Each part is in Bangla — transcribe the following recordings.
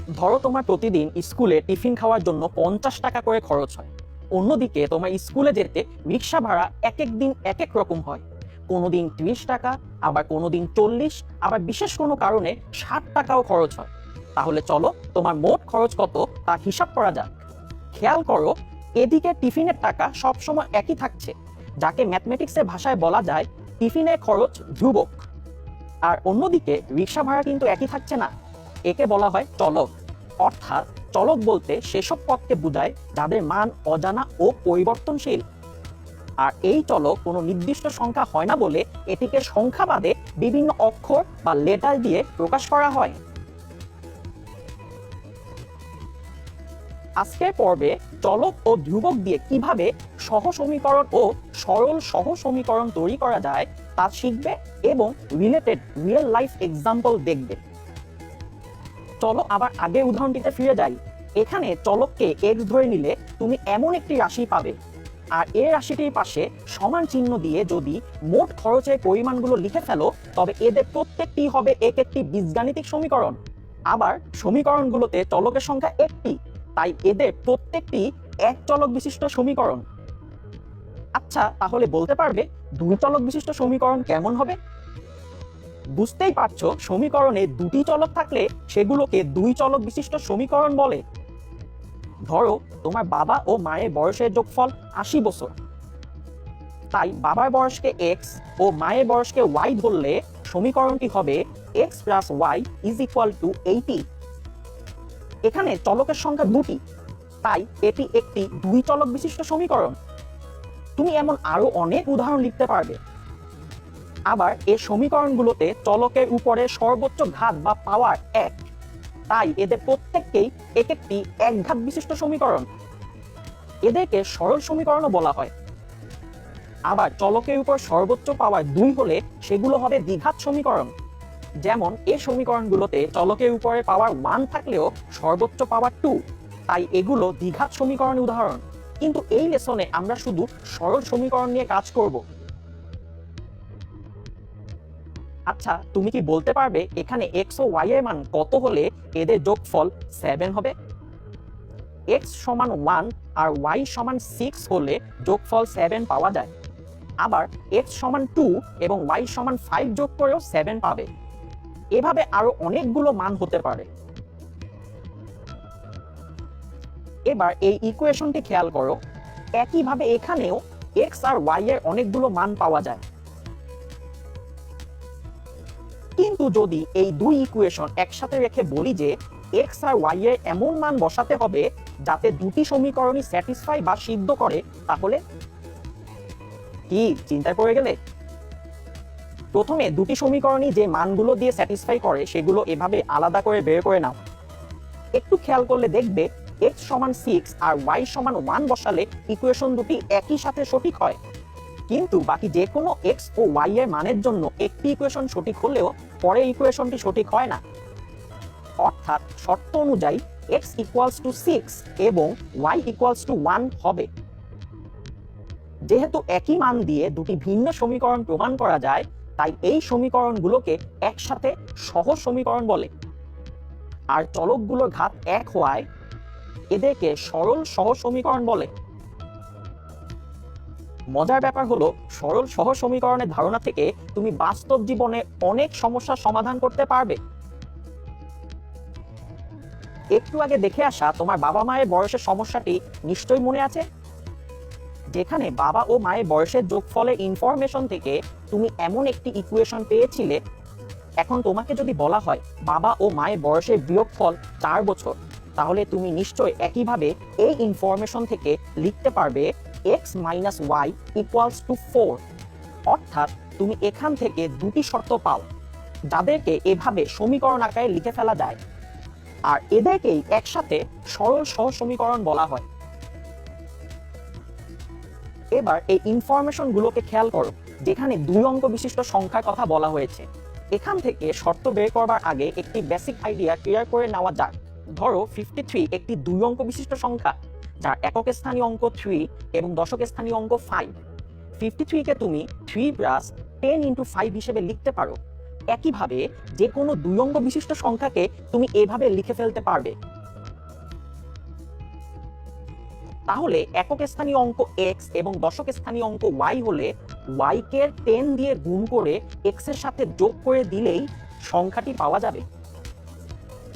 ধরো তোমার প্রতিদিন স্কুলে টিফিন খাওয়ার জন্য 50 টাকা করে খরচ হয়। অন্যদিকে তোমার স্কুলে যেতে রিক্সা ভাড়া এক এক দিন এক এক রকম হয়। কোনোদিন 30 টাকা, আবার কোনোদিন 40, আবার বিশেষ কোনো কারণে 60 টাকাও খরচ হয়। তাহলে চলো তোমার মোট খরচ কত তা হিসাব করা যাক। খেয়াল করো, এদিকে টিফিনের টাকা সবসময় একই থাকছে, যাকে ম্যাথমেটিক্সের ভাষায় বলা যায় টিফিনের খরচ ধ্রুবক। আর অন্যদিকে রিক্সা ভাড়া কিন্তু একই থাকছে না, একে বলা হয় চলক। অর্থাৎ চলক বলতে সেসব পথকে বোঝায় যাদের মান অজানা ও পরিবর্তনশীল। আর এই চলক কোনো নির্দিষ্ট সংখ্যা হয় না বলে এটিকে সংখ্যা বাদে বিভিন্ন অক্ষর বা লেটার দিয়ে প্রকাশ করা হয়। আজকের পর্বে চলক ও ধ্রুবক দিয়ে কিভাবে সহ সমীকরণ ও সরল সহ সমীকরণ তৈরি করা যায় তা শিখবে এবং রিলেটেড রিয়েল লাইফ এক্সাম্পল দেখবে। চলো আবার আগের উদাহরণটিতে ফিরে যাই। এখানে চলককে x ধরে নিলে তুমি এমন একটি রাশি পাবে, আর এই রাশিটির পাশে সমান চিহ্ন দিয়ে যদি মোট খরচের পরিমাণগুলো লিখে ফেলো, তবে এদের প্রত্যেকটি হবে এক একটি বীজগাণিতিক সমীকরণ। আবার সমীকরণগুলোতে চলকের সংখ্যা একটি, তাই এদের প্রত্যেকটি এক চলক বিশিষ্ট সমীকরণ। আচ্ছা, তাহলে বলতে পারবে দুই চলক বিশিষ্ট সমীকরণ কেমন হবে? বুঝতেই পারছো, সমীকরণে দুটি চলক থাকলে সেগুলোকে দুই চলক বিশিষ্ট সমীকরণ বলে। ধরো তোমার বাবা ও মায়ের বয়সের যোগফল 80 বছর, তাই বাবার বয়সকে x ও মায়ের বয়সকে y ধরলে সমীকরণটি হবে x plus y is equal to 80। এখানে চলকের সংখ্যা দুটি, তাই এটি একটি দুই চলক বিশিষ্ট সমীকরণ। তুমি এমন আরো অনেক উদাহরণ লিখতে পারবে। আবার এই সমীকরণগুলোতে চলকের উপরে সর্বোচ্চ ঘাত বা পাওয়ার 1, তাই এদের প্রত্যেককেই এক একটি একঘাত বিশিষ্ট সমীকরণ। এদেরকে সরল সমীকরণও বলা হয়। আবার চলকের উপর সর্বোচ্চ পাওয়ার 2 হলে সেগুলো হবে দ্বিঘাত সমীকরণ। যেমন এই সমীকরণগুলোতে চলকের উপরে পাওয়ার 1 থাকলেও সর্বোচ্চ পাওয়ার 2, তাই এগুলো দ্বিঘাত সমীকরণের উদাহরণ। কিন্তু এই লেসনে আমরা শুধু সরল সমীকরণ নিয়ে কাজ করব। আচ্ছা, তুমি কি বলতে পারবে এখানে x ও y এর মান কত হলে এদের যোগফল 7 হবে? x সমান 1 আর y সমান 6 হলে যোগফল 7 পাওয়া যায়। আবার x সমান 2 এবং y সমান 5 যোগ করেও 7 পাবে। এভাবে আরো অনেকগুলো মান হতে পারে। এবার এই ইকুয়েশনটি খেয়াল করো, একইভাবে এখানেও x আর y এর অনেকগুলো মান পাওয়া যায়। কিন্তু যদি এই দুই ইকুয়েশন একসাথে রেখে বলি যে x আর y এর এমন মান বসাতে হবে যাতে দুটি সমীকরণই স্যাটিসফাই বা সিদ্ধ করে, তাহলে কি চিন্তায় পড়ে গেলে? প্রথমে দুটি সমীকরণই যে মানগুলো দিয়ে স্যাটিসফাই করে সেগুলো এভাবে আলাদা করে বের করে নাও। একটু খেয়াল করলে দেখবে x সমান 6 আর y সমান 1 বসালে ইকুয়েশন দুটি একই সাথে সঠিক হয়। কিন্তু বাকি যে কোনো x ও y এর মানের জন্য একটি ইকুয়েশন সঠিক হলেও পরের ইকুয়েশনটি সঠিক হয় না। অর্থাৎ শর্ত অনুযায়ী x ইকুয়ালস টু 6 এবং y ইকুয়ালস টু 1 হবে। যেহেতু একই মান দিয়ে দুটি ভিন্ন সমীকরণ প্রমাণ করা যায়, তাই এই সমীকরণগুলোকে একসাথে সহজ সমীকরণ বলে। আর চলকগুলোর ঘাত 1 হওয়ায় এদেরকে সরল সহজ সমীকরণ বলে। মজার ব্যাপার হলো, সরল সহজ সমীকরণের ধারণা থেকে তুমি বাস্তব জীবনে অনেক সমস্যার সমাধান করতে পারবে। একটু আগে দেখে আসা তোমার বাবা মায়ের বয়সের সমস্যাটি নিশ্চয়ই মনে আছে, যেখানে বাবা ও মায়ের বয়সের যোগফলের ইনফরমেশন থেকে তুমি এমন একটি ইকুয়েশন পেয়েছিলে। এখন তোমাকে যদি বলা হয় বাবা ও মায়ের বয়সের বিয়োগফল 4 বছর, তাহলে তুমি নিশ্চয়ই একইভাবে এই ইনফরমেশন থেকে লিখতে পারবে x minus y equals to 4। অর্থাৎ তুমি এখান থেকে দুটি শর্ত পাও, যাদেরকে এভাবে সমীকরণ আকারে লিখে ফেলা যায়, আর এদেরকেই একসাথে সরল সহজ সমীকরণ বলা হয়। এবার এই ইনফরমেশন গুলোকে খেয়াল করো, যেখানে 2 অঙ্ক বিশিষ্ট সংখ্যার কথা বলা হয়েছে। এখান থেকে শর্ত বের করবার আগে একটি বেসিক আইডিয়া ক্লিয়ার করে নেওয়া যাক। ধরো 53 একটি 2 অঙ্ক বিশিষ্ট সংখ্যা, যার একক স্থানীয় অঙ্ক 3 এবং দশক স্থানীয় অঙ্ক 5। 53 কে তুমি 3 প্লাস 10 ইন্টু 5 হিসেবে লিখতে পারো। একইভাবে যে কোনো দুই অঙ্ক বিশিষ্ট সংখ্যাকে তুমি এভাবে লিখে ফেলতে পারবে। তাহলে একক স্থানীয় অঙ্ক x এবং দশক স্থানীয় অঙ্ক y হলে y কে 10 দিয়ে গুণ করে x এর সাথে যোগ করে দিলেই সংখ্যাটি পাওয়া যাবে।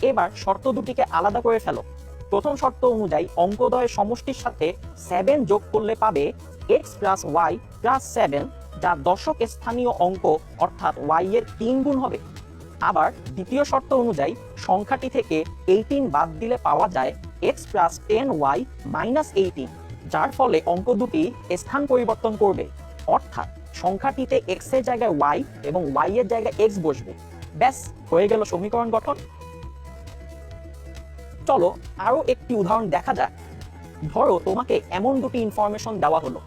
এবার শর্ত দুটিকে আলাদা করে ফেলো। প্রথম শর্ত অনুযায়ী অঙ্কদ্বয়ের সমষ্টির সাথে 7 যোগ করলে পাবে x প্লাস y প্লাস 7, যা দশক স্থানীয় অঙ্ক অর্থাৎ y এর 3 গুণ হবে। আবার দ্বিতীয় শর্ত অনুযায়ী সংখ্যাটি থেকে 18 বাদ দিলে পাওয়া যায় x প্লাস 10y মাইনাস 18, যার ফলে অঙ্ক দুটি স্থান পরিবর্তন করবে, অর্থাৎ সংখ্যাটিতে x এর জায়গায় y এবং y এর জায়গায় x বসবে। ব্যাস, হয়ে গেল সমীকরণ গঠন। চলো আরো একটি উদাহরণ দেখা যাক। ধরো তোমাকে এমন দুটি ইনফরমেশন দেওয়া হলো।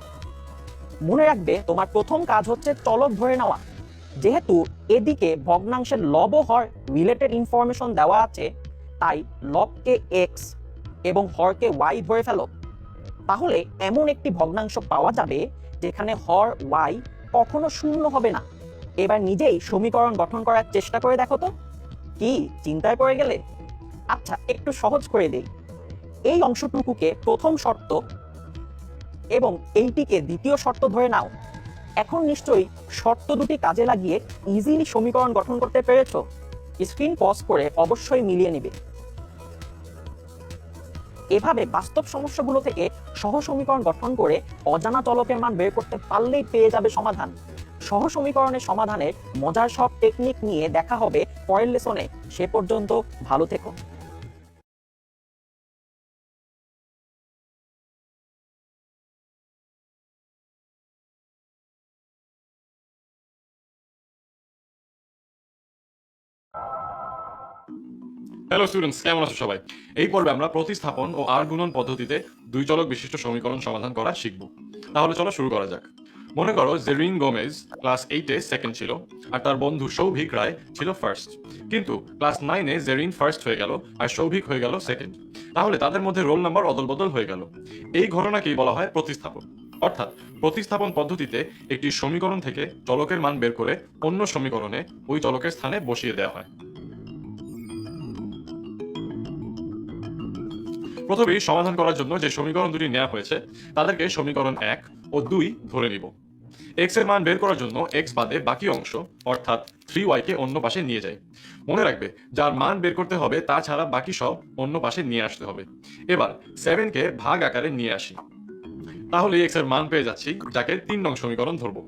মনে রাখবে তোমার প্রথম কাজ হচ্ছে চলক ধরে নেওয়া। যেহেতু এদিকে ভগ্নাংশের লব ও হর রিলেটেড ইনফরমেশন দেওয়া আছে, তাই লবকে x এবং হরকে y ধরে ফেলো। তাহলে এমন একটি ভগ্নাংশ পাওয়া যাবে যেখানে হর y কখনো শূন্য হবে না। এবার নিজেই সমীকরণ গঠন করার চেষ্টা করে দেখো তো। কি চিন্তায় পড়ে গেলে? আচ্ছা, একটু সহজ করে দেই। এই অংশটুকুকে প্রথম শর্ত এবং এইটিকে দ্বিতীয় শর্ত ধরে নাও। এখন নিশ্চয়ই শর্ত দুটি কাজে লাগিয়ে ইজিলি সমীকরণ গঠন করতে পেরেছো। স্ক্রিন পজ করে অবশ্যই মিলিয়ে নিবে। এভাবে বাস্তব সমস্যাগুলো থেকে সহ সমীকরণ গঠন করে অজানা চলকের মান বের করতে পারলেই পেয়ে যাবে সমাধান। সহ সমীকরণের সমাধানের মজার সব টেকনিক নিয়ে দেখা হবে পরের লেসনে। সে পর্যন্ত ভালো থেকো। হ্যালো স্টুডেন্টস, কেমন আছো সবাই? এই পর্বে আমরা প্রতিস্থাপন ও আর গুণন পদ্ধতিতে দুই চলক বিশিষ্ট সমীকরণ সমাধান করা শিখব। তাহলে চলো শুরু করা যাক। মনে করো জেরিন গোমেজ ক্লাস 8-এ সেকেন্ড ছিল আর তার বন্ধু সৌভিক রায় ছিল ফার্স্ট। কিন্তু ক্লাস 9-এ জেরিন ফার্স্ট হয়ে গেল আর সৌভিক হয়ে গেল সেকেন্ড। তাহলে তাদের মধ্যে রোল নাম্বার অদল বদল হয়ে গেল। এই ঘটনাকেই বলা হয় প্রতিস্থাপন। অর্থাৎ প্রতিস্থাপন পদ্ধতিতে একটি সমীকরণ থেকে চলকের মান বের করে অন্য সমীকরণে ওই চলকের স্থানে বসিয়ে দেওয়া হয়। প্রথমেই সমাধান করার জন্য যে সমীকরণ দুটি নেওয়া হয়েছে তাদেরকে সমীকরণ 1 ও 2 ধরে নিব। x এর মান বের করার জন্য x বাদে বাকি অংশ অর্থাৎ 3y কে অন্য পাশে নিয়ে যাই। মনে রাখবে যার মান বের করতে হবে তা ছাড়া বাকি সব অন্য পাশে নিয়ে আসতে হবে। এবার 7 কে ভাগ আকারে নিয়ে আসি। তাহলে x এর মান পেয়ে যাচ্ছি, যাকে 3 নং সমীকরণ ধরবো।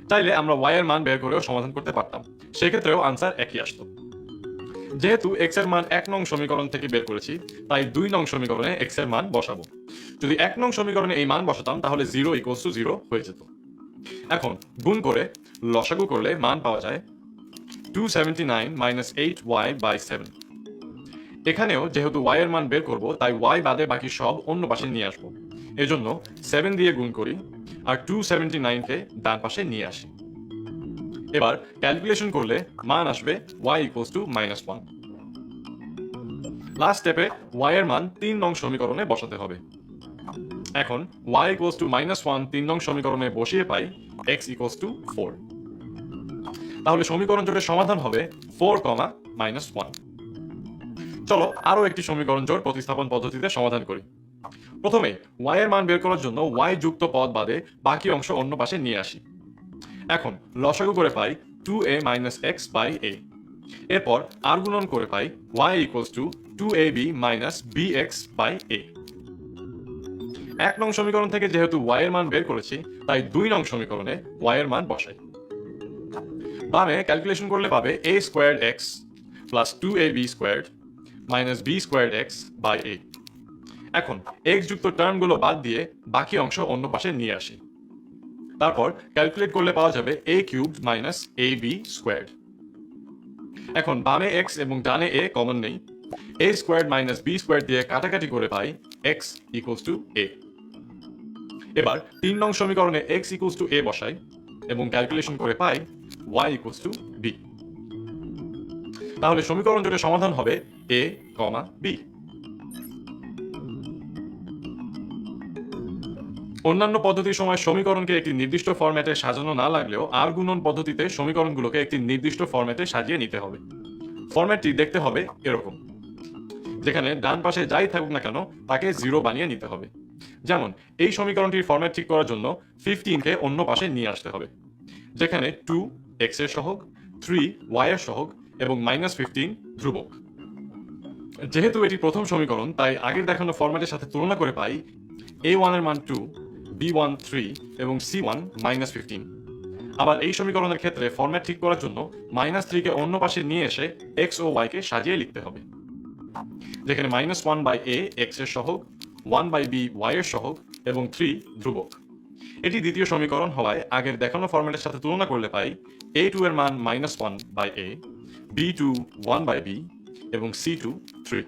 চাইলে আমরা y এর মান বের করেও সমাধান করতে পারতাম, সেক্ষেত্রেও আনসার একই আসতো। যেহেতু x এর মান 1 নং সমীকরণ থেকে বের করেছি, তাই 2 নং সমীকরণে x এর মান বসাবো। যদি 1 নং সমীকরণে এই মান বসাতাম তাহলে 0 = 0 হয়ে যেত। এখন গুণ করে লসাগু করলে মান পাওয়া যায় 279 - 8y/7। এখানেও যেহেতু y এর মান বের করব, তাই y বাদে বাকি সব অন্য পাশে নিয়ে আসবো। এজন্য 7 দিয়ে গুণ করি আর 279 কে ডান পাশে নিয়ে আসি। এবার ক্যালকুলেশন করলে মান আসবে y = -1। লাস্ট স্টেপে y এর মান 3 নং সমীকরণে বসাতে হবে। এখন y = -1 3 নং সমীকরণে বসিয়ে পাই x = 4। তাহলে সমীকরণ জোটের সমাধান হবে 4, -1। চলো আরো একটি সমীকরণ জোট প্রতিস্থাপন পদ্ধতিতে সমাধান করি। প্রথমে y এর মান বের করার জন্য y যুক্ত পদ বাদে বাকি অংশ অন্য পাশে নিয়ে আসি। এখন লসাগু করে পাই 2a - x/a। এরপর আর গুণন করে পাই y = 2ab - bx/a। 1 নং সমীকরণ থেকে যেহেতু y এর মান বের করেছি, তাই 2 নং সমীকরণে y এর মান বসাই। বামে ক্যালকুলেশন করলে পাবে a² x + 2ab² - b² x/a। এখন x যুক্ত টার্মগুলো বাদ দিয়ে বাকি অংশ অন্য পাশে নিয়ে আসি। তারপর ক্যালকুলেট করলে পাওয়া যাবে a³ - ab²। এখন বামে x এবং ডানে a কমন নেই। a² - b² দিয়ে কাটাকাটি করে পাই x = a। এবার 3 নং সমীকরণে x = a বসাই এবং ক্যালকুলেশন করে পাই y = b। তাহলে সমীকরণ জোটের সমাধান হবে a, b। অন্যান্য পদ্ধতির সময় সমীকরণকে একটি নির্দিষ্ট ফরম্যাটে সাজানো না লাগলেও আর গুণন পদ্ধতিতে সমীকরণগুলোকে একটি নির্দিষ্ট ফরম্যাটে সাজিয়ে নিতে হবে। ফরম্যাটটি দেখতে হবে এরকম, যেখানে ডান পাশে যাই থাকুক না কেন তাকে 0 বানিয়ে নিতে হবে। যেমন এই সমীকরণটির ফরম্যাট ঠিক করার জন্য 15কে অন্য পাশে নিয়ে আসতে হবে, যেখানে 2 x এর সহগ, 3 y এর সহগ এবং -15 ধ্রুবক। যেহেতু এটি প্রথম সমীকরণ, তাই আগের দেখানো ফরম্যাটের সাথে তুলনা করে পাই a1 এর মান 2, b1 3 এবং c1 -15। আবার এই সমীকরণের ক্ষেত্রে ফরম্যাট ঠিক করার জন্য -3কে অন্য পাশে নিয়ে এসে x ও y কে সাজিয়ে লিখতে হবে, যেখানে -1/a x এর সহগ, 1/b y এর সহগ এবং 3 ধ্রুবক। এটি দ্বিতীয় সমীকরণ হওয়ায় আগের দেখানো ফরম্যাটের সাথে তুলনা করলে পাই a2 এর মান -1/a, b2 1/b এবং c2 3।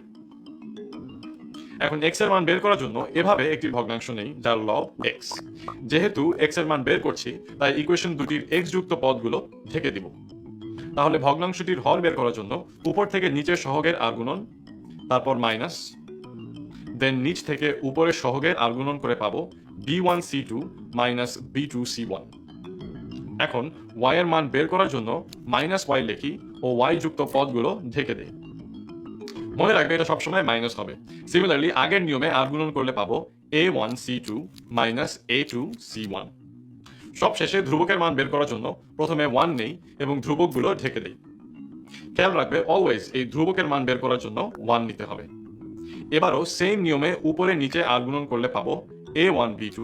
এখন x এর মান বের করার জন্য এভাবে একটি ভগ্নাংশ নেই যার লব x। যেহেতু x এর মান বের করছি, তাই ইকুয়েশন দুটির x যুক্ত পদগুলো ঢেকে দিব। তাহলে ভগ্নাংশটির হর বের করার জন্য উপর থেকে নিচের সহগের আর গুণন, তারপর মাইনাস, দেন নিচ থেকে উপরের সহগের আর গুণন করে পাবো b1c2 b2c1। এখন y এর মান বের করার জন্য -y লিখি ও y যুক্ত পদগুলো ঢেকে দেই। মনে রাখবে এটা সবসময় মাইনাস হবে। সিমিলারলি আগের নিয়মে আর গুণন করলে পাবো a1c2 a2c1। সব শেষে ধ্রুবকের মান বের করার জন্য প্রথমে 1 নেই এবং ধ্রুবকগুলো ঢেকে দেই। খেয়াল রাখবে অলওয়েজ এই ধ্রুবকের মান বের করার জন্য 1 নিতে হবে। এবারও সেম নিয়মে উপরে নিচে আর গুণন করলে পাবো a1b2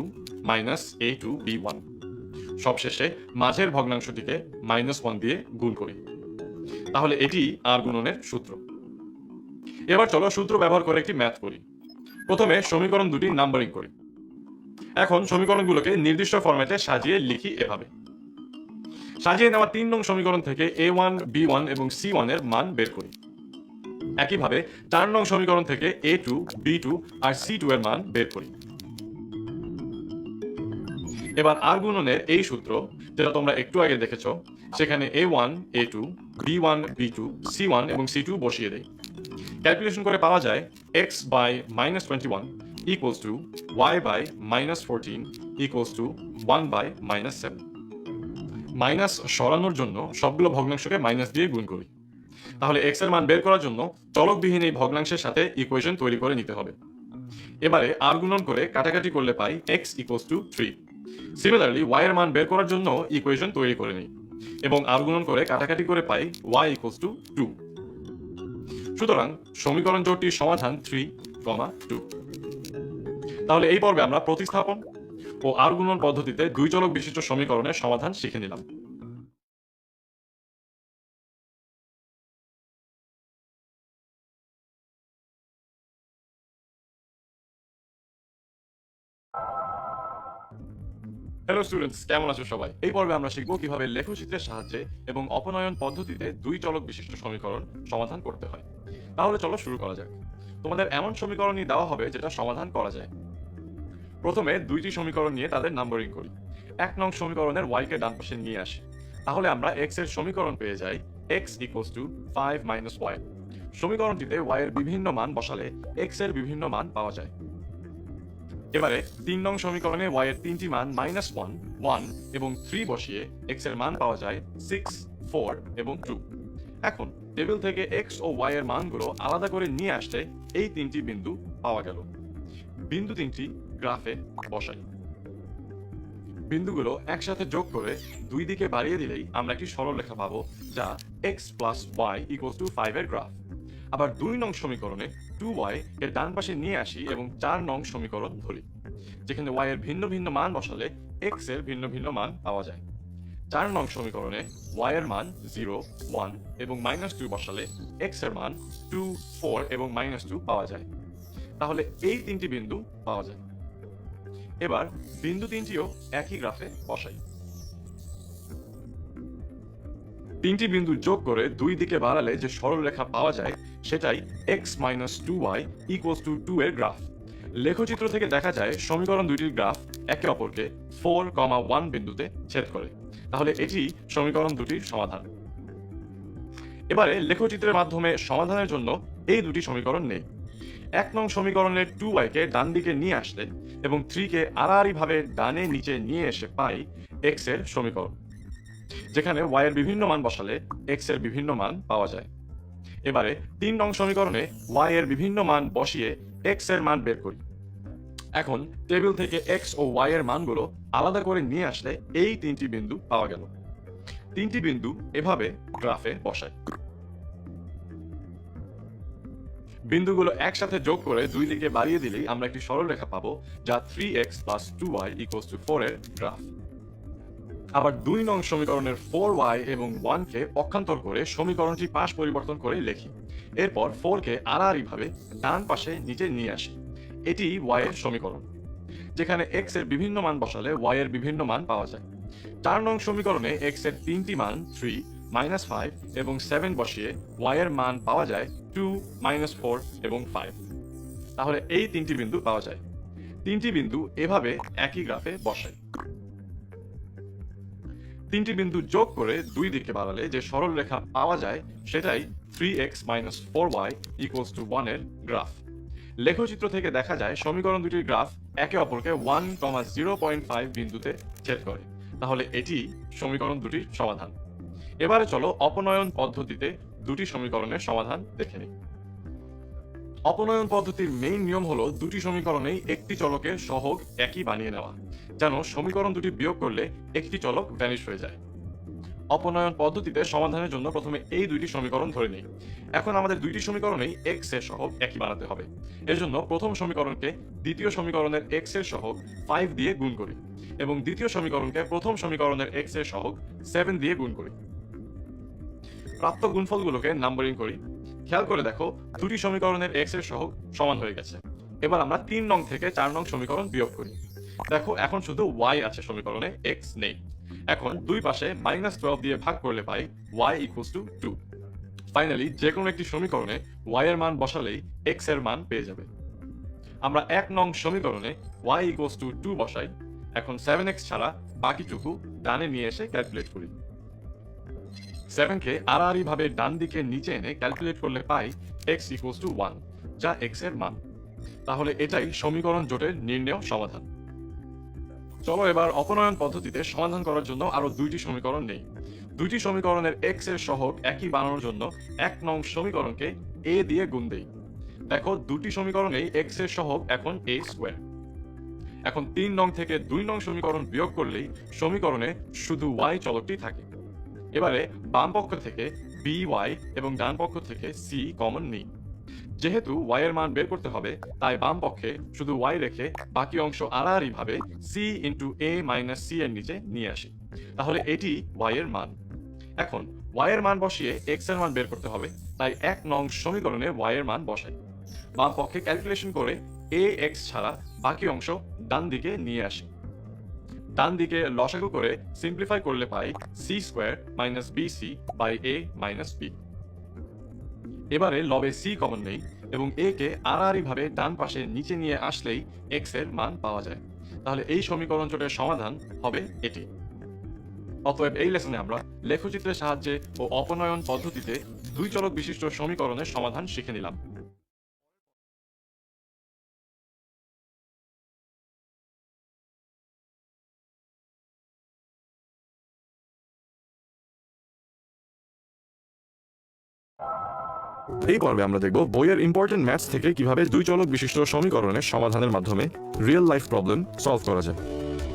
a2b1। সবশেষে মাঝের ভগ্নাংশটিকে -1 দিয়ে গুণ করি। তাহলে এটি আর গুণনের সূত্র। এবার চলো সূত্র ব্যবহার করে একটি ম্যাথ করি। প্রথমে সমীকরণ দুটি নাম্বারিং করি। এখন সমীকরণগুলোকে নির্দিষ্ট ফরম্যাটে সাজিয়ে লিখি এভাবে। সাজিয়ে নেওয়া 3 নং সমীকরণ থেকে a1, b1 এবং c1 এর মান বের করি। একইভাবে 4 নং সমীকরণ থেকে a2, b2 আর c2 এর মান বের করি। এবার আর গুণনের এই সূত্র, যেটা তোমরা একটু আগে দেখেছো, সেখানে a1, a2, b1, b2, c1 এবং c2 বসিয়ে দেই। ক্যালকুলেশন করে পাওয়া যায় x by -21 equals to y by -14 equals to 1 by -7। Minus সরানোর জন্য সবগুলো ভগ্নাংশকে মাইনাস দিয়ে গুণ করি। তাহলে x এর মান বের করার জন্য চলকবিহীন এই ভগ্নাংশের সাথে ইকুয়েশন তৈরি করে নিতে হবে। এবারে আর গুণন করে কাটাকাটি করলে পাই x equals to 3। Similarly y এর মান বের করার জন্য ইকুয়েশন তৈরি করে নিই এবং আর গুণন করে কাটাকাটি করে পাই y equals to 2। সুতরাং সমীকরণ জোটটির সমাধান 3, 2। তাহলে এই পর্বে আমরা প্রতিস্থাপন ও আর গুণন পদ্ধতিতে দুই চলক বিশিষ্ট সমীকরণের সমাধান শিখে নিলাম। হ্যালো স্টুডেন্টস, কেমন আছো সবাই? এই পর্বে আমরা শিখব কিভাবে লেখচিত্রের সাহায্যে এবং অপনয়ন পদ্ধতিতে দুই চলক বিশিষ্ট সমীকরণ সমাধান করতে হয়। তাহলে চলো শুরু করা যাক। তোমাদের এমন সমীকরণই দেওয়া হবে যেটা সমাধান করা যায়। প্রথমে দুইটি সমীকরণ নিয়ে তাদের নাম্বারিং করি। 1 নং সমীকরণের y কে ডান পাশে নিয়ে আসি। তাহলে আমরা x এর সমীকরণ পেয়ে যাই x equals to 5 minus y। সমীকরণটিতে y এর বিভিন্ন মান বসালে x এর বিভিন্ন মান পাওয়া যায়। এবারে 3 নং সমীকরণে y এর তিনটি মান -1, 1 এবং 3 বসিয়ে x এর মান পাওয়া যায় 6, 4 এবং 2। এখন টেবিল থেকে x ও y এর মানগুলো আলাদা করে নিয়ে আসতে এই তিনটি বিন্দু পাওয়া গেল। বিন্দু তিনটি গ্রাফে বসাই। বিন্দুগুলো একসাথে যোগ করে দুই দিকে বাড়িয়ে দিলেই আমরা একটি সরলরেখা পাবো যা x plus y equals to 5 এর গ্রাফ। আবার 2 নং সমীকরণে 2y এর ডান পাশে নিয়ে আসি এবং 4 নং সমীকরণ ধরি, যেখানে y এর ভিন্ন ভিন্ন মান বসালে x এর ভিন্ন ভিন্ন মান পাওয়া যায়। 4 নং সমীকরণে y এর মান 0, 1 এবং -2 বসালে x এর মান 2, 4 এবং -2 পাওয়া যায়। তাহলে এই তিনটি বিন্দু পাওয়া যায়। এবার বিন্দু তিনটিও একই গ্রাফে বসাই। তিনটি বিন্দু যোগ করে দুই দিকে বাড়ালে যে সরলরেখা পাওয়া যায় সেটাই x - 2y equals to 2 এর গ্রাফ। লেখচিত্র থেকে দেখা যায় সমীকরণ দুইটির গ্রাফ একে অপরকে 4, 1 বিন্দুতে ছেদ করে। তাহলে এটি সমীকরণ দুটির সমাধান। এবারে লেখচিত্রের মাধ্যমে সমাধানের জন্য এই দুটি সমীকরণ নেই। 1 নং সমীকরণের 2y কে ডান দিকে নিয়ে আসলে এবং 3 কে আড়াআড়ি ভাবে ডানে নিচে নিয়ে এসে পাই x এর সমীকরণ, যেখানে y এর বিভিন্ন মান বসালে x এর বিভিন্ন মান পাওয়া যায়। এবারে 3 নং সমীকরণে y এর বিভিন্ন মান বসিয়ে x এর মান বের করি। এখন টেবিল থেকে x ও y এর মানগুলো আলাদা করে নিয়ে আসলে এই 3টি বিন্দু পাওয়া গেল। 3টি বিন্দু এভাবে গ্রাফে বসাই। বিন্দুগুলো একসাথে যোগ করে দুই দিকে বাড়িয়ে দিলেই আমরা একটি সরলরেখা পাবো, যা 3x + 2y = 4 এর গ্রাফ। আবার 2 নং সমীকরণের 4y এবং 1 কে পক্ষান্তর করে সমীকরণটি পাশ পরিবর্তন করে লিখি। এরপর 4 কে আড়াআড়ি ভাবে ডান পাশে নিচে নিয়ে আসি। এটি y এর সমীকরণ, যেখানে x এর বিভিন্ন মান বসালে y এর বিভিন্ন মান পাওয়া যায়। 4 নং সমীকরণে x এর 3টি মান 3, -5 এবং 7 বসিয়ে y এর মান পাওয়া যায় 2, -4 এবং 5। তাহলে এই 3টি বিন্দু পাওয়া যায়। 3টি বিন্দু এভাবে একই গ্রাফে বসাই। 3টি বিন্দু যোগ করে দুই দিকে বাড়ালে যে সরল রেখা পাওয়া যায় সেটাই 3x - 4y = 1 এর গ্রাফ। লেখচিত্র থেকে দেখা যায় সমীকরণ দুটির গ্রাফ একে অপরকে 1, 0.5 বিন্দুতে ছেদ করে। তাহলে এটি সমীকরণ দুটির সমাধান। এবারে চলো অপনয়ন পদ্ধতিতে দুটি সমীকরণের সমাধান দেখে নিই। অপনয়ন পদ্ধতির মেইন নিয়ম হলো দুটি সমীকরণেই একটি চলকের সহগ একই বানিয়ে নেওয়া, যেন সমীকরণ দুটি বিয়োগ করলে একটি চলক ভ্যানিশ হয়ে যায়। অপনয়ন পদ্ধতিতে সমাধানের জন্য প্রথমে এই দুইটি সমীকরণ ধরে নিই। এখন আমাদের দুইটি সমীকরণেই x এর সহগ একই বানাতে হবে। এর জন্য প্রথম সমীকরণকে দ্বিতীয় সমীকরণের x এর সহগ 5 দিয়ে গুণ করি এবং দ্বিতীয় সমীকরণকে প্রথম সমীকরণের x এর সহগ 7 দিয়ে গুণ করি। প্রাপ্ত গুণফলগুলোকে নাম্বারিং করি। খেয়াল করে দেখো দুটি সমীকরণের x এর সহগ সমান হয়ে গেছে। এবার আমরা 3 নং থেকে 4 নং সমীকরণ বিয়োগ করি। দেখো এখন শুধু y আছে সমীকরণে, x নেই। এখন দুই পাশে -12 দিয়ে ভাগ করলে পাই y = 2। ফাইনালি যে কোনো একটি সমীকরণে y এর মান বসালেই x এর মান পেয়ে যাবে। আমরা 1 নং সমীকরণে y = 2 বসাই। এখন 7x ছাড়া বাকিটুকু ডানে নিয়ে এসে ক্যালকুলেট করি। 7 কে আড়াআড়ি ভাবে ডান দিকে নিচে এনে ক্যালকুলেট করলে পাই x = 1, যা x এর মান। তাহলে এটাই সমীকরণ জোটের নির্ণেয় সমাধান। চলো এবার অপনয়ন পদ্ধতিতে সমাধান করার জন্য আরো দুইটি সমীকরণ নেই। দুইটি সমীকরণের x এর সহগ একই বানানোর জন্য 1 নং সমীকরণকে a দিয়ে গুণ দেই। দেখো দুটি সমীকরণেই x এর সহগ এখন a²। এখন 3 নং থেকে 2 নং সমীকরণ বিয়োগ করলেই সমীকরণে শুধু y চলকটি থাকে। এবারে বাম পক্ষ থেকে by এবং ডান পক্ষ থেকে c কমন নিই। যেহেতু y এর মান বের করতে হবে, তাই বাম পক্ষে শুধু y রেখে বাকি অংশ আড়াআড়ি ভাবে c × a - c এর নিচে নিয়ে আসি। তাহলে এটি y এর মান। এখন y এর মান বসিয়ে x এর মান বের করতে হবে, তাই 1 নং সমীকরণে y এর মান বসাই। বাম পক্ষে ক্যালকুলেশন করে ax ছাড়া বাকি অংশ ডান দিকে নিয়ে আসি। ডান দিকে লসাগু করে সিম্পলিফাই করলে পাই c² - bc / a - b। এবারে লবে c কমন নেই এবং a কে আড়াআড়ি ভাবে ডান পাশে নিচে নিয়ে আসলেই x এর মান পাওয়া যায়। তাহলে এই সমীকরণ জোটের সমাধান হবে এটি। অতএব এই লেসনে আমরা লেখচিত্রের সাহায্যে ও অপনয়ন পদ্ধতিতে দুই চলক বিশিষ্ট সমীকরণের সমাধান শিখে নিলাম। এই পর্বে আমরা দেখব বইয়ের ইম্পর্টেন্ট ম্যাথস থেকে কিভাবে দুই চলক বিশিষ্ট সমীকরণের সমাধানের মাধ্যমে রিয়েল লাইফ প্রবলেম সলভ করা যায়।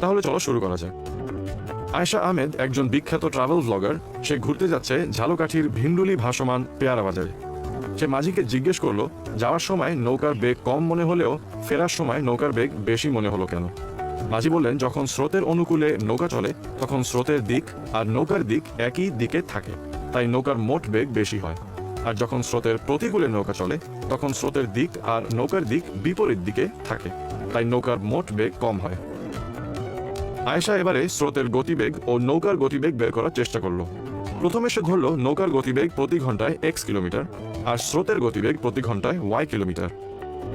তাহলে চলো শুরু করা যায়। আয়েশা আহমেদ একজন বিখ্যাত ট্রাভেল ব্লগার। সে ঘুরতে যাচ্ছে ঝালকাঠির ভিন্ডুলি ভাসমান পেয়ারা বাজারে। সে মাঝিকে জিজ্ঞেস করলো যাওয়ার সময় নৌকার বেগ কম মনে হলেও ফেরার সময় নৌকার বেগ বেশি মনে হলো কেন। মাঝি বললেন যখন স্রোতের অনুকূলে নৌকা চলে তখন স্রোতের দিক আর নৌকার দিক একই দিকে থাকে, তাই নৌকার মোট বেগ বেশি হয়। আর যখন স্রোতের প্রতিকূলে নৌকা চলে তখন স্রোতের দিক আর নৌকার দিক বিপরীত দিকে থাকে, তাই নৌকার মোট বেগ কম হয়। আয়েশা এবারে স্রোতের গতিবেগ ও নৌকার গতিবেগ বের করার চেষ্টা করলো। প্রথমে সে ধরলো নৌকার গতিবেগ প্রতি ঘন্টায় x কিলোমিটার আর স্রোতের গতিবেগ প্রতি ঘন্টায় y কিলোমিটার।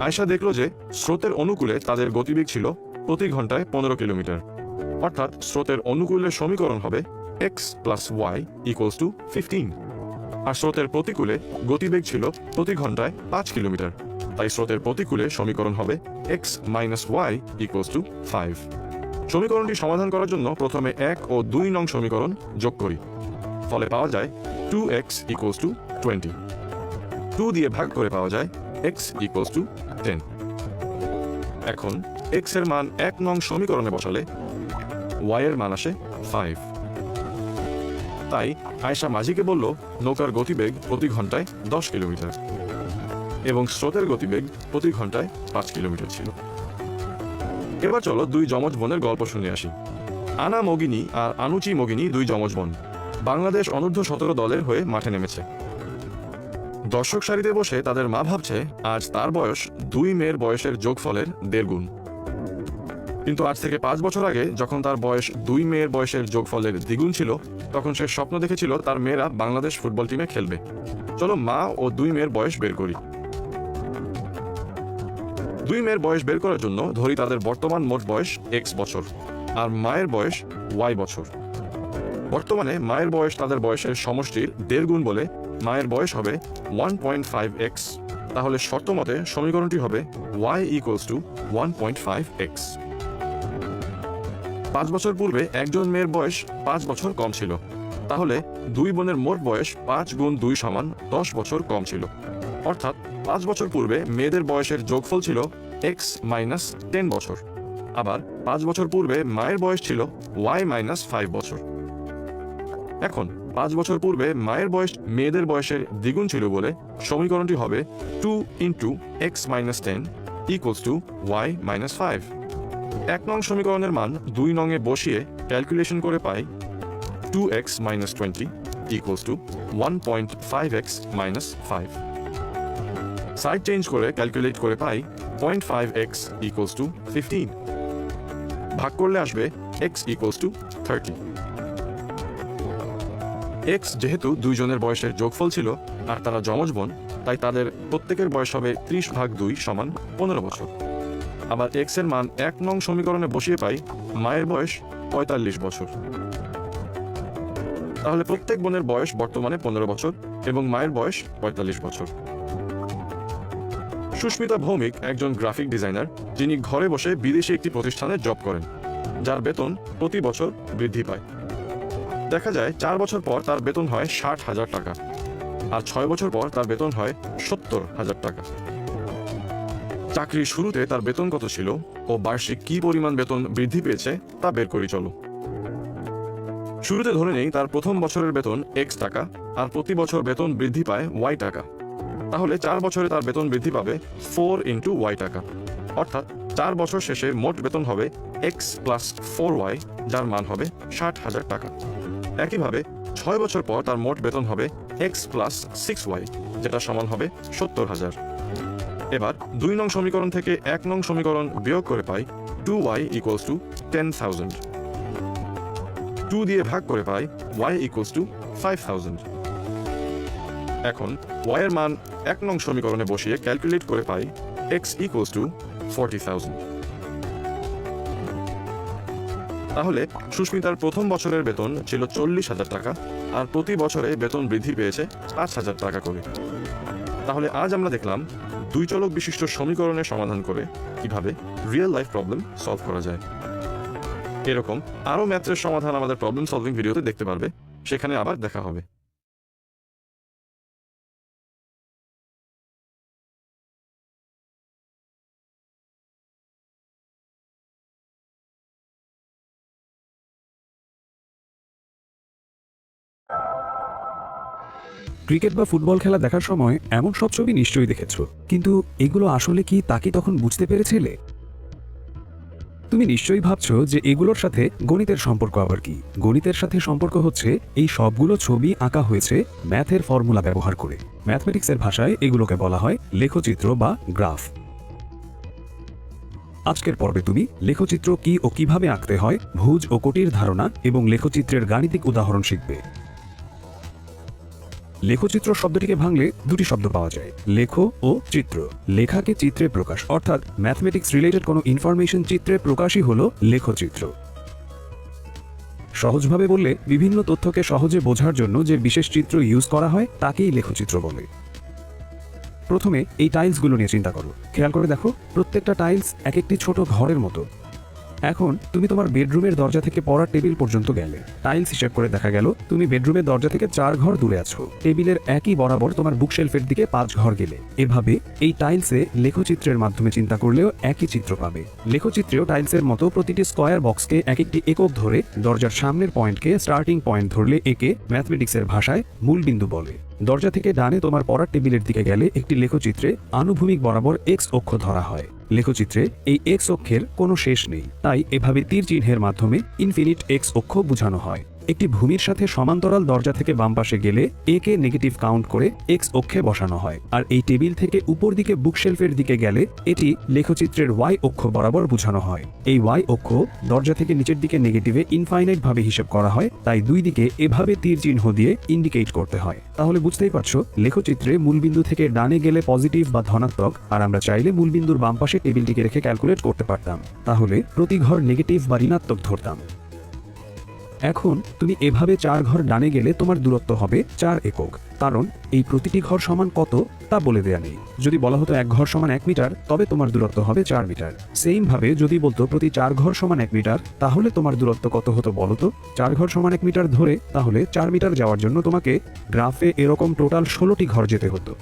আয়েশা দেখলো যে স্রোতের অনুকূলে তাদের গতিবেগ ছিল প্রতি ঘন্টায় 15 কিলোমিটার। অর্থাৎ স্রোতের অনুকূলের সমীকরণ হবে x + y = 15। আর স্রোতের প্রতিকূলে গতিবেগ ছিল প্রতি ঘন্টায় 5 কিলোমিটার। তাই স্রোতের প্রতিকূলে সমীকরণ হবে x minus y equals to 5। সমীকরণটি সমাধান করার জন্য প্রথমে 1 ও 2 নং সমীকরণ যোগ করি। ফলে পাওয়া যায় 2x ইকুয়ালস টু 20। 2 দিয়ে ভাগ করে পাওয়া যায় x ইকুয়ালস টু 10। এখন x এর মান 1 নং সমীকরণে বসালে y এর মান আসে 5। তাই আয়েশা মাঝিকে বলল নৌকার গতিবেগ প্রতি ঘন্টায় 10 কিলোমিটার এবং স্রোতের গতিবেগ প্রতি ঘন্টায় 5 কিলোমিটার ছিল। এবার চলো 2 যমজ বোনের গল্প শুনে আসি। আনা মগিনী আর আনুচি মগিনী 2 যমজ বোন বাংলাদেশ অনূর্ধ্ব 17 দলের হয়ে মাঠে নেমেছে। দর্শক সারিতে বসে তাদের মা ভাবছে আজ তার বয়স 2 মেয়ের বয়সের যোগফলের 1.5 গুণ। কিন্তু আজ থেকে 5 বছর আগে যখন তার বয়স 2 মেয়ের বয়সের যোগফলের দ্বিগুণ ছিল, তখন সে স্বপ্ন দেখেছিল তার মেয়েরা বাংলাদেশ ফুটবল টিমে খেলবে। চলো মা ও 2 মেয়ের বয়স বের করি। 2 মেয়ের বয়স বের করার জন্য ধরি তাদের বর্তমান মোট বয়স x বছর আর মায়ের বয়স y বছর। বর্তমানে মায়ের বয়স তাদের বয়সের সমষ্টির 1.5 গুণ বলে মায়ের বয়স হবে 1.5x। তাহলে শর্ত মতে সমীকরণটি হবে y ইকুয়ালস টু 1.5x। 5 বছর পূর্বে একজন মেয়ের বয়স 5 বছর কম ছিল, তাহলে 2 বোনের মোট বয়স 5 গুণ 2 সমান 10 বছর কম ছিল। অর্থাৎ 5 বছর পূর্বে মেয়েদের বয়সের যোগফল ছিল x মাইনাস 10 বছর। আবার 5 বছর পূর্বে মায়ের বয়স ছিল y মাইনাস 5 বছর। এখন 5 বছর পূর্বে মায়ের বয়স মেয়েদের বয়সের দ্বিগুণ ছিল বলে সমীকরণটি হবে 2 into x minus 10 equals to y minus 5। 1 নং সমীকরণের মান 2 নংয়ে বসিয়ে ক্যালকুলেশন করে পাই 2x minus 20 equals to 1.5x minus 5। Side change করে ক্যালকুলেট করে পাই 0.5x ইকুয়ালস টু 15। ভাগ করলে আসবে x ইকুয়ালস টু 30। x যেহেতু 2 জনের বয়সের যোগফল ছিল আর তারা যমজ বোন, তাই তাদের প্রত্যেকের বয়স হবে 30/2 সমান 15 বছর। আবার x এর মান 1 নং সমীকরণে বসিয়ে পাই মায়ের বয়স 45 বছর। তাহলে প্রত্যেক বোনের বয়স বর্তমানে 15 বছর এবং মায়ের বয়স 45 বছর। সুস্মিতা ভৌমিক একজন গ্রাফিক ডিজাইনার, যিনি ঘরে বসে বিদেশি একটি প্রতিষ্ঠানে জব করেন, যার বেতন প্রতি বছর বৃদ্ধি পায়। দেখা যায় 4 বছর পর তার বেতন হয় 60,000 টাকা আর 6 বছর পর তার বেতন হয় 70,000 টাকা। চাকরির শুরুতে তার বেতন কত ছিল ও বার্ষিক কি পরিমাণ বেতন বৃদ্ধি পেয়েছে তা বের করি চলো। শুরুতে ধরে নেই তার প্রথম বছরের বেতন x টাকা আর প্রতি বছর বেতন বৃদ্ধি পায় y টাকা। তাহলে 4 বছরে তার বেতন বৃদ্ধি পাবে 4 ইন্টু y টাকা। অর্থাৎ 4 বছর শেষে মোট বেতন হবে x প্লাস 4y, যার মান হবে 60,000 টাকা। একইভাবে 6 বছর পর তার মোট বেতন হবে x প্লাস 6y, যেটা সমান হবে 70,000। এবার 2 নং সমীকরণ থেকে 1 নং সমীকরণ বিয়োগ করে পাই 2y ইকুয়ালস টু 10,000। 2 দিয়ে ভাগ করে পাই y ইকুয়ালস টু 5,000। এখন y এর মান 1 নং সমীকরণে বসিয়ে ক্যালকুলেট করে পাই x ইকুয়ালস টু 40,000। তাহলে সুস্মিতার প্রথম বছরের বেতন ছিল 40,000 টাকা আর প্রতি বছরে বেতন বৃদ্ধি পেয়েছে 5,000 টাকা করে। তাহলে আজ আমরা দেখলাম 2 চলক বিশিষ্ট সমীকরণের সমাধান করে কিভাবে রিয়েল লাইফ প্রবলেম সলভ করা যায়। এরকম আরও ম্যাথের সমাধান আমাদের প্রবলেম সলভিং ভিডিওতে দেখতে পারবে, সেখানে আবার দেখা হবে। ক্রিকেট বা ফুটবল খেলা দেখার সময় এমন সব ছবি নিশ্চয়ই দেখেছো, কিন্তু এগুলো আসলে কি তা কি তখন বুঝতে পেরেছিলে? তুমি নিশ্চয়ই ভাবছো যে এগুলোর সাথে গণিতের সম্পর্ক আবার কি। গণিতের সাথে সম্পর্ক হচ্ছে এই সবগুলো ছবি আঁকা হয়েছে ম্যাথের ফর্মুলা ব্যবহার করে। ম্যাথমেটিক্সের ভাষায় এগুলোকে বলা হয় লেখচিত্র বা গ্রাফ। আজকের পর্বে তুমি লেখচিত্র কি ও কিভাবে আঁকতে হয়, ভুজ ও কোটির ধারণা এবং লেখচিত্রের গাণিতিক উদাহরণ শিখবে। লেখচিত্র শব্দটিকে ভাঙলে দুটি শব্দ পাওয়া যায়, লেখ ও চিত্র। লেখাকে চিত্রে প্রকাশ, অর্থাৎ ম্যাথমেটিক্স রিলেটেড কোনো ইনফরমেশন চিত্রে প্রকাশই হলো লেখচিত্র। সহজভাবে বললে বিভিন্ন তথ্যকে সহজে বোঝার জন্য যে বিশেষ চিত্র ইউজ করা হয় তাকেই লেখচিত্র বলে। প্রথমে এই টাইলসগুলো নিয়ে চিন্তা করো। খেয়াল করে দেখো, প্রত্যেকটা টাইলস এক একটি ছোট ঘরের মতো। এখন তুমি তোমার বেডরুমের দরজা থেকে পড়ার টেবিল পর্যন্ত গেলে, টাইলস হিসেব করে দেখা গেল তুমি বেডরুমের দরজা থেকে 4 ঘর দূরে আছো। টেবিলের একই বরাবর তোমার বুকশেলফের দিকে 5 ঘর গেলে। এভাবে এই টাইলসে লেখচিত্রের মাধ্যমে চিন্তা করলেও একই চিত্র পাবে। লেখচিত্রেও টাইলসের মতো প্রতিটি স্কয়ার বক্সকে এক একটি একক ধরে দরজার সামনের পয়েন্টকে স্টার্টিং পয়েন্ট ধরলে একে ম্যাথমেটিক্সের ভাষায় মূলবিন্দু বলে। দরজা থেকে ডানে তোমার পড়ার টেবিলের দিকে গেলে একটি লেখচিত্রে আনুভূমিক বরাবর এক্স অক্ষ ধরা হয়। লেখচিত্রে এই এক্স অক্ষের কোনো শেষ নেই, তাই এভাবে তীর চিহ্নের মাধ্যমে ইনফিনিট এক্স অক্ষ বোঝানো হয়। একটি ভূমির সাথে সমান্তরাল দরজা থেকে বাম পাশে গেলে একে নেগেটিভ কাউন্ট করে এক্স অক্ষে বসানো হয়। আর এই টেবিল থেকে উপর দিকে বুকশেলফের দিকে গেলে এটি লেখচিত্রের ওয়াই অক্ষ বরাবর বোঝানো হয়। এই ওয়াই অক্ষ দরজা থেকে নিচের দিকে নেগেটিভে ইনফাইনাইট ভাবে হিসেব করা হয়, তাই দুই দিকে এভাবে তীর চিহ্ন দিয়ে ইন্ডিকেট করতে হয়। তাহলে বুঝতেই পারছো, লেখচিত্রে মূলবিন্দু থেকে ডানে গেলে পজিটিভ বা ধনাত্মক, আর আমরা চাইলে মূলবিন্দুর বাম পাশে টেবিলটিকে রেখে ক্যালকুলেট করতে পারতাম। তাহলে প্রতি ঘর নেগেটিভ বা ঋণাত্মক ধরতাম। এখন তুমি এভাবে 4 ঘর ডানে গেলে তোমার দূরত্ব হবে 4 একক, কারণ এই প্রতিটি ঘর সমান কত তা বলে দেয়া নেই। যদি বলা হতো 1 ঘর সমান 1 মিটার, তবে তোমার দূরত্ব হবে 4 মিটার। সেম ভাবে যদি বলতো প্রতি 4 ঘর সমান 1 মিটার, তাহলে তোমার দূরত্ব কত হতো বলো তো? 4 ঘর সমান 1 মিটার ধরে তাহলে 4 মিটার যাওয়ার জন্য তোমাকে গ্রাফে এরকম টোটাল 16টি ঘর যেতে হতো।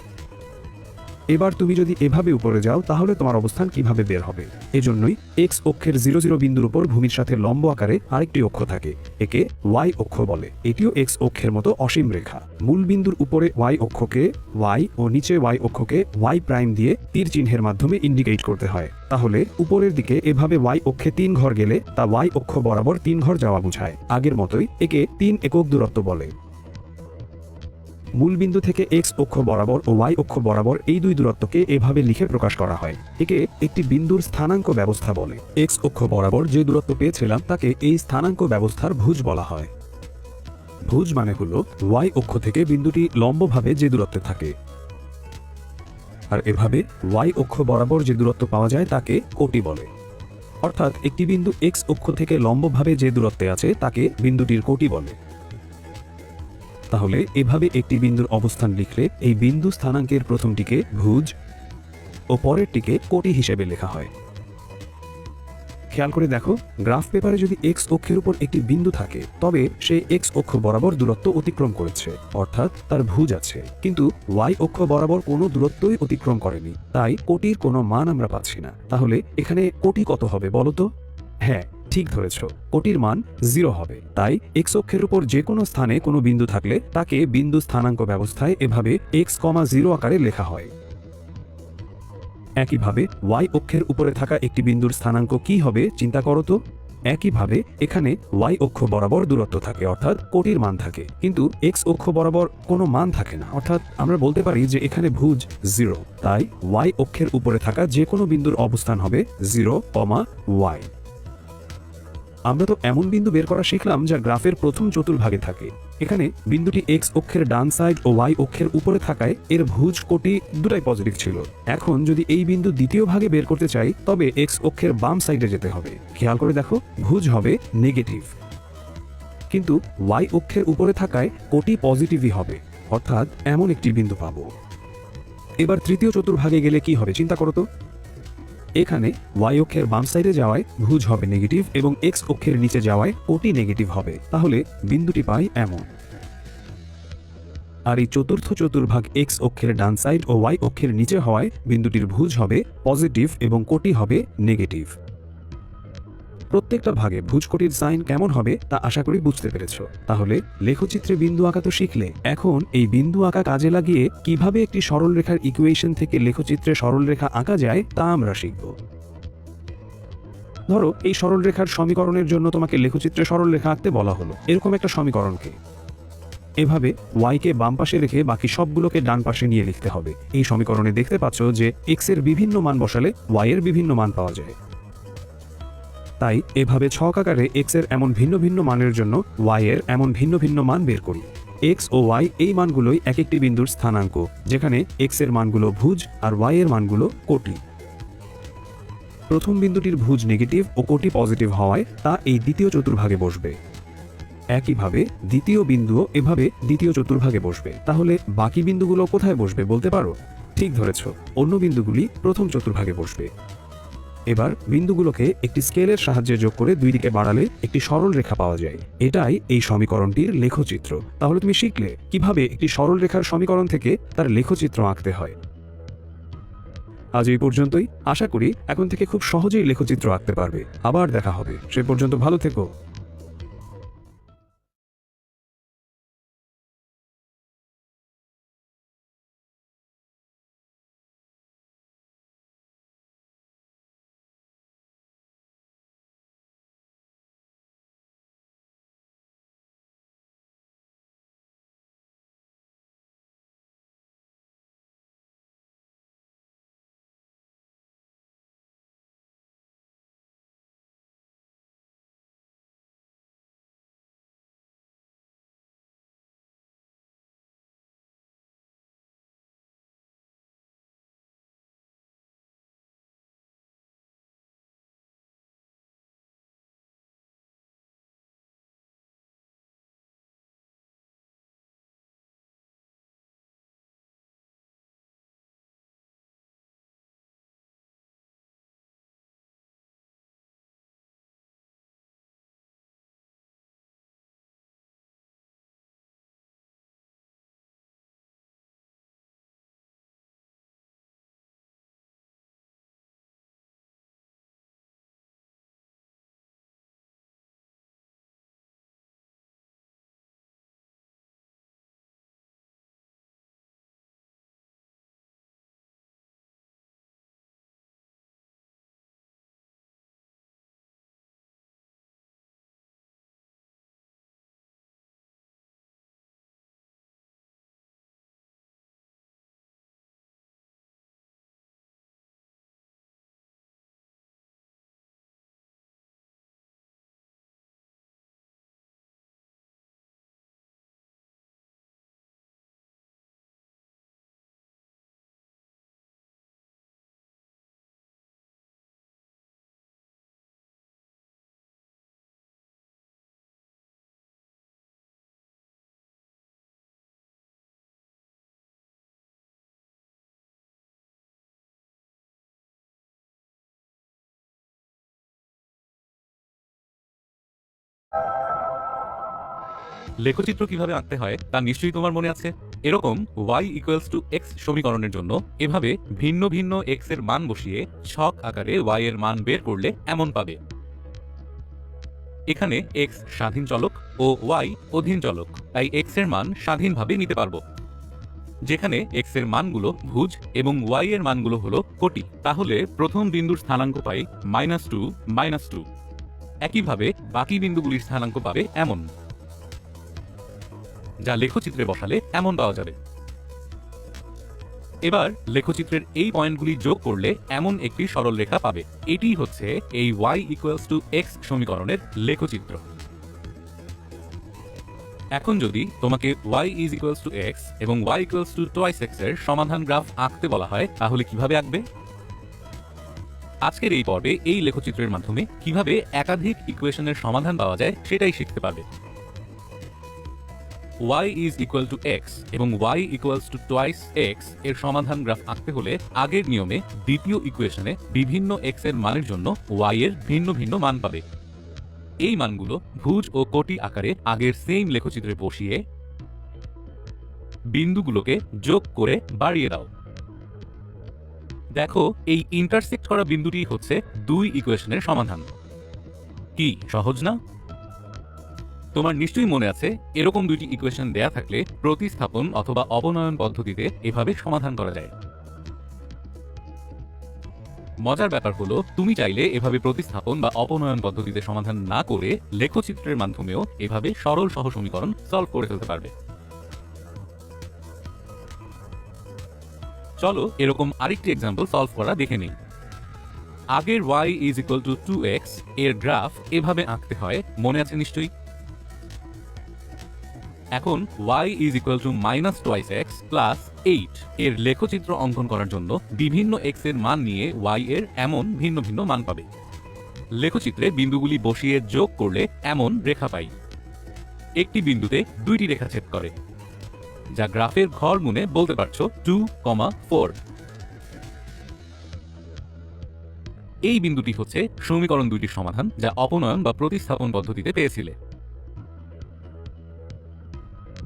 এবার তুমি যদি এভাবে উপরে যাও তাহলে তোমার অবস্থান কিভাবে বের হবে? এজন্যই এক্স অক্ষের 0 বিন্দুর উপর ভূমির সাথে লম্ব আকারে আরেকটি অক্ষ থাকে, একে ওয়াই অক্ষ বলে। এটিও এক্স অক্ষের মতো অসীম রেখা। মূল বিন্দুর উপরে ওয়াই অক্ষকে ওয়াই ও নিচে ওয়াই অক্ষকে ওয়াই প্রাইম দিয়ে তীর চিহ্নের মাধ্যমে ইন্ডিকেট করতে হয়। তাহলে উপরের দিকে এভাবে ওয়াই অক্ষে 3 ঘর গেলে তা ওয়াই অক্ষ বরাবর 3 ঘর যাওয়া বোঝায়। আগের মতোই একে 3 একক দূরত্ব বলে। মূলবিন্দু থেকে এক্স অক্ষ বরাবর ও ওয়াই অক্ষ বরাবর এই দুই দূরত্বকে এভাবে লিখে প্রকাশ করা হয়। একে একটি বিন্দুর স্থানাঙ্ক ব্যবস্থা বলে। এক্স অক্ষ বরাবর যে দূরত্ব পেয়েছিলাম তাকে এই স্থানাঙ্ক ব্যবস্থার ভুজ বলা হয়। ভুজ মানে হলো ওয়াই অক্ষ থেকে বিন্দুটি লম্বভাবে যে দূরত্বে থাকে। আর এভাবে ওয়াই অক্ষ বরাবর যে দূরত্ব পাওয়া যায় তাকে কোটি বলে। অর্থাৎ একটি বিন্দু এক্স অক্ষ থেকে লম্বভাবে যে দূরত্বে আছে তাকে বিন্দুটির কোটি বলে। তাহলে এভাবে একটি বিন্দুর অবস্থান লিখলে এই বিন্দু স্থানাঙ্কের প্রথমটিকে ভুজ ও পরেরটিকে কোটি হিসেবে লেখা হয়। খেয়াল করে দেখো, গ্রাফ পেপারে যদি এক্স অক্ষের উপর একটি বিন্দু থাকে তবে সে এক্স অক্ষ বরাবর দূরত্ব অতিক্রম করেছে, অর্থাৎ তার ভুজ আছে। কিন্তু ওয়াই অক্ষ বরাবর কোনো দূরত্বই অতিক্রম করেনি, তাই কোটির কোনো মান আমরা পাচ্ছি না। তাহলে এখানে কোটি কত হবে বলো তো? হ্যাঁ, ঠিক ধরেছ, কোটির মান 0 হবে। তাই এক্স অক্ষের উপর যে কোনো স্থানে কোনো বিন্দু থাকলে তাকে বিন্দু স্থানাঙ্ক ব্যবস্থায় এভাবে x,0 আকারে লেখা হয়। একইভাবে ওয়াই অক্ষের উপরে থাকা একটি বিন্দুর স্থানাঙ্ক কি হবে চিন্তা করো তো। একইভাবে এখানে ওয়াই অক্ষ বরাবর দূরত্ব থাকে, অর্থাৎ কোটির মান থাকে, কিন্তু এক্স অক্ষ বরাবর কোনো মান থাকে না, অর্থাৎ আমরা বলতে পারি যে এখানে ভুজ 0। তাই ওয়াই অক্ষের উপরে থাকা যে কোনো বিন্দুর অবস্থান হবে 0, y। আমরা তো এমন বিন্দু বের করা শিখলাম যা গ্রাফের প্রথম চতুর্ভাগে থাকে। এখানে বিন্দুটি এক্স অক্ষের ডান সাইড ও ওয়াই অক্ষের উপরে থাকায় এর ভুজ কোটি দুটাই পজিটিভ ছিল। এখন যদি এই বিন্দু দ্বিতীয় ভাগে বের করতে চাই তবে এক্স অক্ষের বাম সাইডে যেতে হবে। খেয়াল করে দেখো, ভুজ হবে নেগেটিভ, কিন্তু ওয়াই অক্ষের উপরে থাকায় কোটি পজিটিভই হবে, অর্থাৎ এমন একটি বিন্দু পাবো। এবার তৃতীয় চতুর্ভাগে গেলে কি হবে চিন্তা করো তো। এখানে ওয়াই অক্ষের বাম সাইডে যাওয়ায় ভুজ হবে নেগেটিভ এবং এক্স অক্ষের নিচে যাওয়ায় কোটি নেগেটিভ হবে। তাহলে বিন্দুটি পাই এমন। আর এই চতুর্থ চতুর্ভাগ এক্স অক্ষের ডান সাইড ও ওয়াই অক্ষের নিচে হওয়ায় বিন্দুটির ভুজ হবে পজিটিভ এবং কোটি হবে নেগেটিভ। প্রত্যেকটা ভাগে ভুজ কোটির সাইন কেমন হবে তা আশা করি বুঝতে পেরেছ। তাহলে লেখচিত্রে বিন্দু আঁকা তো শিখলে, এখন এই বিন্দু আঁকা কাজে লাগিয়ে কিভাবে একটি সরলরেখার ইকুয়েশন থেকে লেখচিত্রে সরলরেখা আঁকা যায় তা আমরা শিখব। ধরো এই সরলরেখার সমীকরণের জন্য তোমাকে লেখচিত্রে সরলরেখা আঁকতে বলা হলো এরকম একটা সমীকরণকে। এভাবে ওয়াইকে বাম পাশে রেখে বাকি সবগুলোকে ডান পাশে নিয়ে লিখতে হবে। এই সমীকরণে দেখতে পাচ্ছ যে এক্স এর বিভিন্ন মান বসালে ওয়াই এর বিভিন্ন মান পাওয়া যায়। তাই এভাবে ছক আকারে এক্স এর এমন ভিন্ন ভিন্ন মানের জন্য ওয়াই এর এমন ভিন্ন ভিন্ন মান বের করি। এক্স ও ওয়াই এই মানগুলোই এক একটি বিন্দুর স্থানাঙ্ক, যেখানে এক্স এর মানগুলো ভুজ আর ওয়াই এর মানগুলো কোটি। প্রথম বিন্দুটির ভুজ নেগেটিভ ও কোটি পজিটিভ হওয়ায় তা এই দ্বিতীয় চতুর্ভাগে বসবে। একইভাবে দ্বিতীয় বিন্দুও এভাবে দ্বিতীয় চতুর্ভাগে বসবে। তাহলে বাকি বিন্দুগুলো কোথায় বসবে বলতে পারো? ঠিক ধরেছ, অন্য বিন্দুগুলি প্রথম চতুর্ভাগে বসবে। এবার বিন্দুগুলোকে একটি স্কেলের সাহায্যে যোগ করে দুই দিকে বাড়ালে একটি সরল রেখা পাওয়া যায়। এটাই এই সমীকরণটির লেখচিত্র। তাহলে তুমি শিখলে কিভাবে একটি সরল রেখার সমীকরণ থেকে তার লেখচিত্র আঁকতে হয়। আজ এই পর্যন্তই। আশা করি এখন থেকে খুব সহজেই লেখচিত্র আঁকতে পারবে। আবার দেখা হবে, সে পর্যন্ত ভালো থেকো। লেখচিত্র কিভাবে আঁকতে হয় তা নিশ্চয়ই তোমার মনে আছে। এরকম y ইকুয়ালস টু x সমীকরণের জন্য এভাবে ভিন্ন ভিন্ন x এর মান বসিয়ে ছক আকারে y এর মান বের করলে এমন পাবে। এখানে x স্বাধীন চলক ও y অধীন চলক, তাই x এর মান স্বাধীনভাবে নিতে পারবো। যেখানে x এর মানগুলো ভুজ এবং y এর মানগুলো হলো কোটি, তাহলে প্রথম বিন্দুর স্থানাঙ্ক পাই -2 -2। একইভাবে বাকি বিন্দুগুলির স্থানাঙ্ক পাবে এমন, যা লেখচিত্রে বসালে এমন পাওয়া যাবে। এবার লেখচিত্রের এই পয়েন্টগুলি যোগ করলে এমন একটি সরল রেখা পাবে। এটি হচ্ছে এই y ইকুয়ালস টু x সমীকরণের লেখচিত্র। এখন যদি তোমাকে y is equals to x এবং y equals to twice x এর সমাধান গ্রাফ আঁকতে বলা হয়, তাহলে কিভাবে আঁকবে? আজকের এই পর্বে এই লেখচিত্রের মাধ্যমে কিভাবে একাধিক ইকুয়েশনের সমাধান পাওয়া যায় সেটাই শিখতে পারবে। y is equal to x এবং y equals to twice x এর সমাধান গ্রাফ আঁকতে হলে আগের নিয়মে দ্বিতীয় ইকুয়েশনে বিভিন্ন x এর মানের জন্য y এর ভিন্ন ভিন্ন মান পাবে। এই মানগুলো ভুজ ও কোটি আকারে আগের সেম লেখচিত্রে বসিয়ে বিন্দুগুলোকে যোগ করে বাড়িয়ে দাও। দেখো, এই ইন্টারসেক্ট করা বিন্দুটি হচ্ছে দুই ইকুয়েশনের সমাধান। কি সহজ না? তোমার নিশ্চয়ই মনে আছে, এরকম দুইটি ইকুয়েশন দেয়া থাকলে প্রতিস্থাপন অথবা অবনয়ন পদ্ধতিতে এভাবে সমাধান করা যায়। মজার ব্যাপার হলো, তুমি চাইলে এভাবে প্রতিস্থাপন বা অপনয়ন পদ্ধতিতে সমাধান না করে লেখচিত্রের মাধ্যমেও এভাবে সরল সহসমীকরণ সলভ করে ফেলতে পারবে। চলো এরকম আরেকটি এক্সাম্পল সলভ করা দেখে নিই। আগের y is equal to 2x এর গ্রাফ এভাবে আঁকতে হয়, মনে আছে নিশ্চয়ই। এখন y is equal to minus twice x plus 8 এর লেখচিত্র অঙ্কন করার জন্য বিভিন্ন x এর মান নিয়ে y এর এমন ভিন্ন ভিন্ন মান পাবে। লেখচিত্রে বিন্দুগুলি বসিয়ে যোগ করলে এমন রেখা পাই। একটি বিন্দুতে দুইটি রেখা ছেদ করে, যা গ্রাফের ঘর গুণে বলতে পারছো 2,4। এই বিন্দুটি হচ্ছে সমীকরণ দুইটির সমাধান, যা অপনয়ন বা প্রতিস্থাপন পদ্ধতিতে পেয়েছিলে।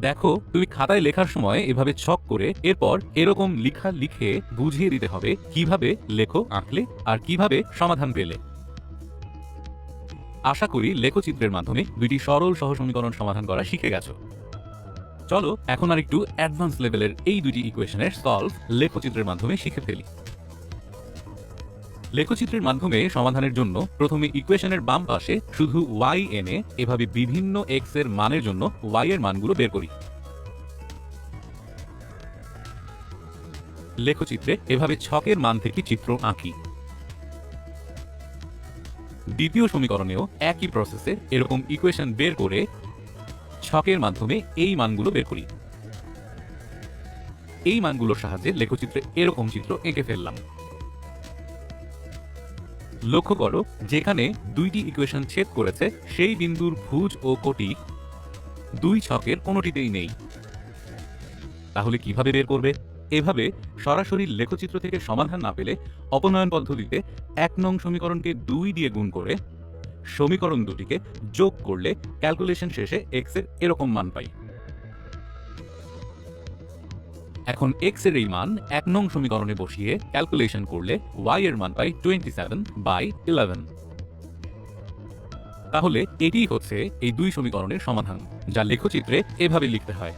দেখো, তুমি খাতায় লেখার সময় এভাবে ছক করে এরপর এরকম লিখা লিখে বুঝিয়ে দিতে হবে কিভাবে লেখো আঁকলে আর কিভাবে সমাধান পেলে। আশা করি লেখচিত্রের মাধ্যমে দুইটি সরল সহসমীকরণ সমাধান করা শিখে গেছো। চলো এখন আর একটু অ্যাডভান্স লেভেলের এই দুটি ইকুয়েশনের সলভ লেখচিত্রের মাধ্যমে শিখে ফেলি। লেখচিত্রের মাধ্যমে সমাধানের জন্য প্রথমে ইকুয়েশনের বাম পাশে শুধু y এনে এভাবে বিভিন্ন x এর মানের জন্য y এর মানগুলো বের করি। লেখচিত্রে এভাবে ছকের মান থেকে চিত্র আঁকি। দ্বিতীয় সমীকরণেও একই প্রসেসে এরকম ইকুয়েশন বের করে ছকের মাধ্যমে এই মানগুলো বের করি। এই মানগুলোর সাহায্যে লেখচিত্রে এরকম চিত্র এঁকে ফেললাম। লক্ষ্য করো, যেখানে দুইটি ইকুয়েশন ছেদ করেছে সেই বিন্দুর ভুজ ও কোটি দুই ছকের কোনোটিতেই নেই। তাহলে কিভাবে বের করবে? এভাবে সরাসরি লেখচিত্র থেকে সমাধান না পেলে অপনয়ন পদ্ধতিতে 1 নং সমীকরণকে 2 দিয়ে গুণ করে সমীকরণ দুটিকে যোগ করলে ক্যালকুলেশন শেষে x এর এরকম মান পাই। এখন x এর এই মান 1 নং সমীকরণে বসিয়ে ক্যালকুলেশন করলে y এর মান পাই 27/11। তাহলে এটিই হচ্ছে এই দুই সমীকরণের সমাধান, যা লেখচিত্রে এভাবে লিখতে হয়।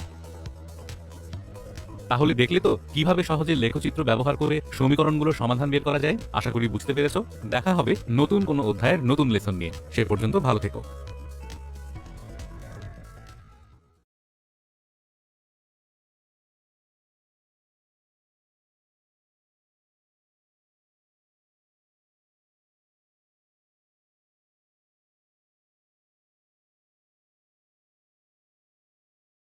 তাহলে দেখলে তো কিভাবে সহজে লেখচিত্র ব্যবহার করে সমীকরণগুলোর সমাধান বের করা যায়। আশা করি বুঝতে পেরেছো। দেখা হবে নতুন কোনো অধ্যায়ের নতুন লেসন নিয়ে। সে পর্যন্ত ভালো থেকো।